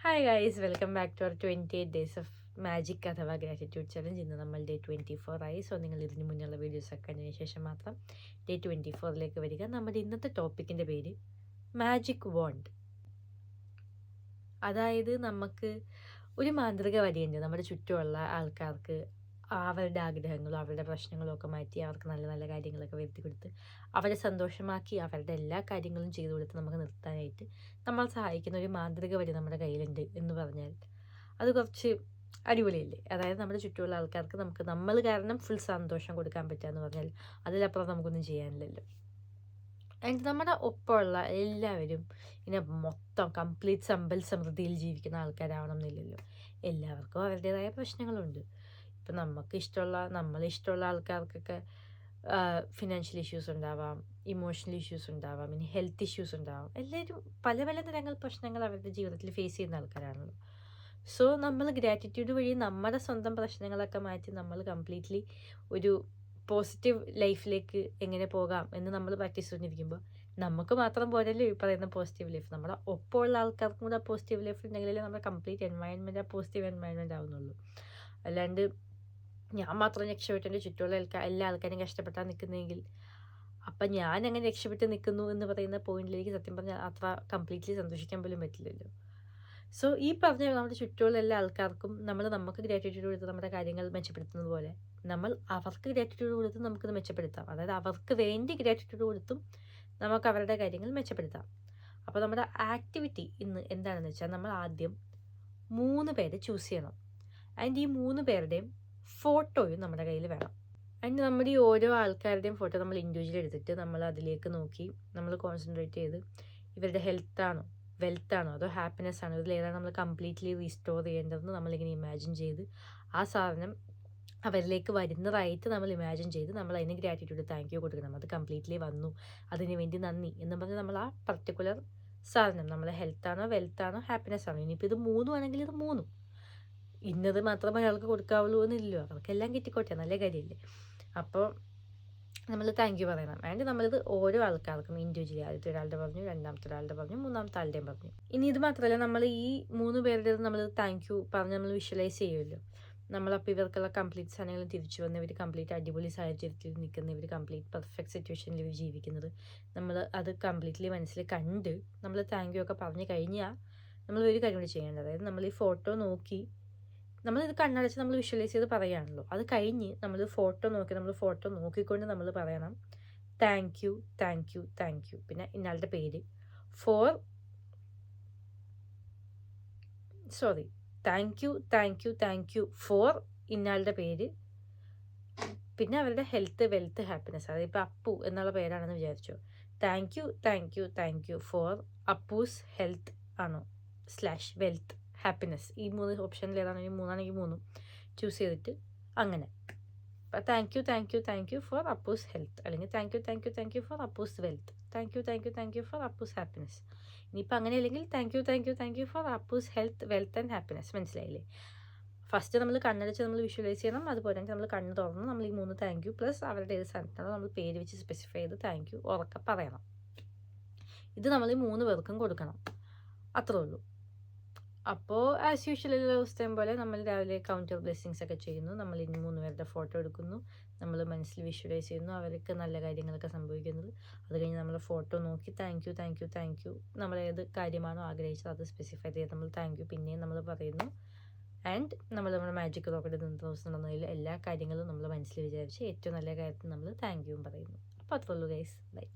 Hi guys, welcome back to our 28 days of magic അഥവാ gratitude challenge. ഇന്ന് നമ്മൾ day 24 ആയി. സോ നിങ്ങൾ ഇതിന് മുന്നുള്ള വീഡിയോസൊക്കെ കണ്ടതിന് ശേഷം മാത്രം ഡേ 24ലേക്ക് വരിക. നമ്മുടെ ഇന്നത്തെ ടോപ്പിക്കിൻ്റെ പേര് മാജിക് വാണ്ട്. അതായത് നമുക്ക് ഒരു മാന്ത്രിക വടിയുണ്ട് നമ്മുടെ ചുറ്റുമുള്ള ആൾക്കാർക്ക് അവരുടെ ആഗ്രഹങ്ങളും അവരുടെ പ്രശ്നങ്ങളും ഒക്കെ മാറ്റി അവർക്ക് നല്ല നല്ല കാര്യങ്ങളൊക്കെ വരുത്തി കൊടുത്ത് അവരെ സന്തോഷമാക്കി അവരുടെ എല്ലാ കാര്യങ്ങളും ചെയ്തു കൊടുത്ത് നമുക്ക് നിർത്താനായിട്ട് നമ്മൾ സഹായിക്കുന്ന ഒരു മാന്ത്രിക വടി നമ്മുടെ കയ്യിലുണ്ട് എന്ന് പറഞ്ഞാൽ അത് കുറച്ച് അടിപൊളിയല്ലേ? അതായത് നമ്മുടെ ചുറ്റുമുള്ള ആൾക്കാർക്ക് നമുക്ക് നമ്മൾ കാരണം ഫുൾ സന്തോഷം കൊടുക്കാൻ പറ്റുക എന്ന് പറഞ്ഞാൽ അതിലപ്പുറം നമുക്കൊന്നും ചെയ്യാനില്ലല്ലോ. ആൻഡ് നമ്മുടെ ഒപ്പമുള്ള എല്ലാവരും ഇങ്ങനെ മൊത്തം കംപ്ലീറ്റ് സമ്പൽ സമൃദ്ധിയിൽ ജീവിക്കുന്ന ആൾക്കാരാവണം എന്നില്ലല്ലോ. എല്ലാവർക്കും അവരുടേതായ പ്രശ്നങ്ങളുണ്ട്. ഇപ്പം നമ്മളിഷ്ടമുള്ള ആൾക്കാർക്കൊക്കെ ഫിനാൻഷ്യൽ ഇഷ്യൂസ് ഉണ്ടാവാം, ഇമോഷണൽ ഇഷ്യൂസ് ഉണ്ടാവാം, ഇനി ഹെൽത്ത് ഇഷ്യൂസ് ഉണ്ടാവാം. എല്ലാവരും പല പല തരങ്ങൾ പ്രശ്നങ്ങൾ അവരുടെ ജീവിതത്തിൽ ഫേസ് ചെയ്യുന്ന ആൾക്കാരാണല്ലോ. സോ നമ്മൾ ഗ്രാറ്റിറ്റ്യൂഡ് വഴി നമ്മുടെ സ്വന്തം പ്രശ്നങ്ങളൊക്കെ മാറ്റി നമ്മൾ കംപ്ലീറ്റ്ലി ഒരു പോസിറ്റീവ് ലൈഫിലേക്ക് എങ്ങനെ പോകാം എന്ന് നമ്മൾ പ്രാക്ടീസ് ചെയ്തിരിക്കുമ്പോൾ നമുക്ക് മാത്രം പോരല്ലോ ഈ പറയുന്ന പോസിറ്റീവ് ലൈഫ്. നമ്മുടെ ഒപ്പമുള്ള ആൾക്കാർക്കും കൂടെ പോസിറ്റീവ് ലൈഫ് ഉണ്ടെങ്കിലേ നമ്മുടെ കംപ്ലീറ്റ് എൻവയൺമെൻറ്റ് ആ പോസിറ്റീവ് എൻവയൺമെൻറ്റ് ആവുന്നുള്ളൂ. അല്ലാണ്ട് ഞാൻ മാത്രം രക്ഷപ്പെട്ട് എൻ്റെ ചുറ്റുമുള്ള എല്ലാ ആൾക്കാരും കഷ്ടപ്പെട്ടാൽ നിൽക്കുന്നതെങ്കിൽ അപ്പം ഞാൻ അങ്ങനെ രക്ഷപ്പെട്ട് നിൽക്കുന്നു എന്ന് പറയുന്ന പോയിന്റിലേക്ക് സത്യം പറഞ്ഞാൽ അത്ര കംപ്ലീറ്റ്ലി സന്തോഷിക്കാൻ പോലും പറ്റില്ലല്ലോ. സോ ഈ പറഞ്ഞ നമ്മുടെ ചുറ്റുമുള്ള എല്ലാ ആൾക്കാർക്കും നമുക്ക് ഗ്രാറ്റിറ്റ്യൂഡ് കൊടുത്ത് നമ്മുടെ കാര്യങ്ങൾ മെച്ചപ്പെടുത്തുന്നത് പോലെ നമ്മൾ അവർക്ക് ഗ്രാറ്റിറ്റ്യൂഡ് കൊടുത്ത് നമുക്കത് മെച്ചപ്പെടുത്താം. അതായത് അവർക്ക് വേണ്ടി ഗ്രാറ്റിറ്റ്യൂഡ് കൊടുത്തും നമുക്ക് അവരുടെ കാര്യങ്ങൾ മെച്ചപ്പെടുത്താം. അപ്പോൾ നമ്മുടെ ആക്ടിവിറ്റി ഇന്ന് എന്താണെന്ന് വെച്ചാൽ നമ്മൾ ആദ്യം 3 പേരെ ചൂസ് ചെയ്യണം. ആൻഡ് ഈ 3 പേരുടെയും ഫോട്ടോയും നമ്മുടെ കയ്യിൽ വേണം. ആൻഡ് നമ്മുടെ ഈ ഓരോ ആൾക്കാരുടെയും ഫോട്ടോ നമ്മൾ ഇൻഡിവിജ്വൽ എടുത്തിട്ട് നമ്മൾ അതിലേക്ക് നോക്കി നമ്മൾ കോൺസെൻട്രേറ്റ് ചെയ്ത് ഇവരുടെ ഹെൽത്താണോ വെൽത്താണോ അതോ ഹാപ്പിനെസ് ആണോ ഇതിലേതാണ് നമ്മൾ കംപ്ലീറ്റ്ലി റീസ്റ്റോർ ചെയ്യേണ്ടതെന്ന് നമ്മളിങ്ങനെ ഇമാജിൻ ചെയ്ത് ആ സാധനം അവരിലേക്ക് വരുന്നതായിട്ട് നമ്മൾ ഇമാജിൻ ചെയ്ത് നമ്മൾ അതിന് ഗ്രാറ്റിറ്റ്യൂഡ് താങ്ക് യു കൊടുക്കണം. അത് കംപ്ലീറ്റ്ലി വന്നു, അതിന് വേണ്ടി നന്ദി എന്ന് പറഞ്ഞ് നമ്മൾ ആ പർട്ടിക്കുലർ സാധനം നമ്മളെ ഹെൽത്താണോ വെൽത്താണോ ഹാപ്പിനെസ് ആണോ ഇനിയിപ്പോൾ ഇത് 3 ആണെങ്കിൽ ഇത് 3 ഇന്നത് മാത്രമേ അയാൾക്ക് കൊടുക്കാവുള്ളൂ എന്നില്ലല്ലോ. അവർക്കെല്ലാം കിട്ടിക്കോട്ടെ, നല്ല കാര്യമല്ലേ. അപ്പോൾ നമ്മൾ താങ്ക് യു പറയണം. ആൻഡ് നമ്മളിത് ഓരോ ആൾക്കാർക്കും ഇൻഡിവിജ്വലി ആദ്യത്തെ ഒരാളുടെ പറഞ്ഞു, രണ്ടാമത്തെ ഒരാളുടെ പറഞ്ഞു, മൂന്നാമത്തെ ആളുടെയും പറഞ്ഞു. ഇനി ഇത് മാത്രമല്ല നമ്മൾ ഈ 3 പേരുടെ നമ്മൾ താങ്ക് യു പറഞ്ഞ് നമ്മൾ വിഷ്വലൈസ് ചെയ്യുമല്ലോ. നമ്മളപ്പോൾ ഇവർക്കുള്ള കംപ്ലീറ്റ് സാധനങ്ങൾ തിരിച്ചു വന്ന് ഇവർ കംപ്ലീറ്റ് അടിപൊളി സാഹചര്യത്തിൽ നിൽക്കുന്ന ഇവർ കംപ്ലീറ്റ് പെർഫെക്റ്റ് സിറ്റുവേഷനിൽ ഇവർ ജീവിക്കുന്നത് നമ്മൾ അത് കംപ്ലീറ്റ്ലി മനസ്സിൽ കണ്ട് നമ്മൾ താങ്ക് യു ഒക്കെ പറഞ്ഞു കഴിഞ്ഞാൽ നമ്മൾ ഒരു കാര്യം കൂടി ചെയ്യേണ്ടത്, അതായത് നമ്മൾ ഈ ഫോട്ടോ നോക്കി നമ്മളിത് കണ്ണടച്ച് നമ്മൾ വിഷ്വലൈസ് ചെയ്ത് പറയുകയാണല്ലോ. അത് കഴിഞ്ഞ് നമ്മൾ ഫോട്ടോ നോക്കിക്കൊണ്ട് നമ്മൾ പറയണം thank you thank you thank you, പിന്നെ ഇന്നാളുടെ പേര് thank you thank you thank you for ഇന്നാളുടെ പേര്, പിന്നെ അവരുടെ ഹെൽത്ത് വെൽത്ത് ഹാപ്പിനെസ്. അതായത് ഇപ്പോൾ അപ്പു എന്നുള്ള പേരാണെന്ന് വിചാരിച്ചോ, thank you thank you thank you for Appus health ആണോ / വെൽത്ത് ഹാപ്പിനെസ്. ഈ 3 ഓപ്ഷനിൽ ഏതാണെങ്കിൽ 3 ആണെങ്കിൽ 3 ചൂസ് ചെയ്തിട്ട് അങ്ങനെ അപ്പോൾ thank you thank you thank you for Appus health, അല്ലെങ്കിൽ thank you thank you thank you for Appus wealth, thank you thank you thank you for Appus happiness. ഇനിയിപ്പോൾ അങ്ങനെ അല്ലെങ്കിൽ thank you thank you thank you for Appus health wealth and happiness. മനസ്സിലായില്ലേ? First നമ്മൾ കണ്ണടച്ച് നമ്മൾ visualise ചെയ്യണം. അതുപോലെ നമ്മൾ കണ്ണ് തുറന്ന് നമ്മൾ ഈ 3 താങ്ക് യു പ്ലസ് അവരുടെ ഏത് സ്ഥലത്താണോ നമ്മൾ പേര് വെച്ച് സ്പെസിഫൈ ചെയ്ത് താങ്ക് യു ഉറക്കെ പറയണം. ഇത് നമ്മൾ ഈ 3 പേർക്കും കൊടുക്കണം. അത്രേ ഉള്ളൂ. അപ്പോൾ ആസ് യൂഷ്വൽ എല്ലാ ദിവസത്തെയും പോലെ നമ്മൾ രാവിലെ കൗണ്ടർ ബ്ലെസ്സിങ്സ് ഒക്കെ ചെയ്യുന്നു. നമ്മൾ ഇനി 3 പേരുടെ ഫോട്ടോ എടുക്കുന്നു, നമ്മൾ മനസ്സിൽ വിഷ്വലൈസ് ചെയ്യുന്നു അവർക്ക് നല്ല കാര്യങ്ങളൊക്കെ സംഭവിക്കുന്നത്. അത് കഴിഞ്ഞ് നമ്മൾ ഫോട്ടോ നോക്കി thank you thank you thank U നമ്മൾ ഏത് കാര്യമാണോ ആഗ്രഹിച്ചത് അത് സ്പെസിഫൈ ചെയ്ത് നമ്മൾ താങ്ക് യു പിന്നെയും നമ്മൾ പറയുന്നു. ആൻഡ് നമ്മുടെ മാജിക് റോക്കറ്റ് ദിവസം നടന്നതിൽ എല്ലാ കാര്യങ്ങളും നമ്മൾ മനസ്സിൽ വിചാരിച്ച് ഏറ്റവും നല്ല കാര്യത്തിൽ നമ്മൾ താങ്ക് യുവും പറയുന്നു. അപ്പോൾ അത്രേ ഉള്ളൂ ഗൈസ്. ബൈ.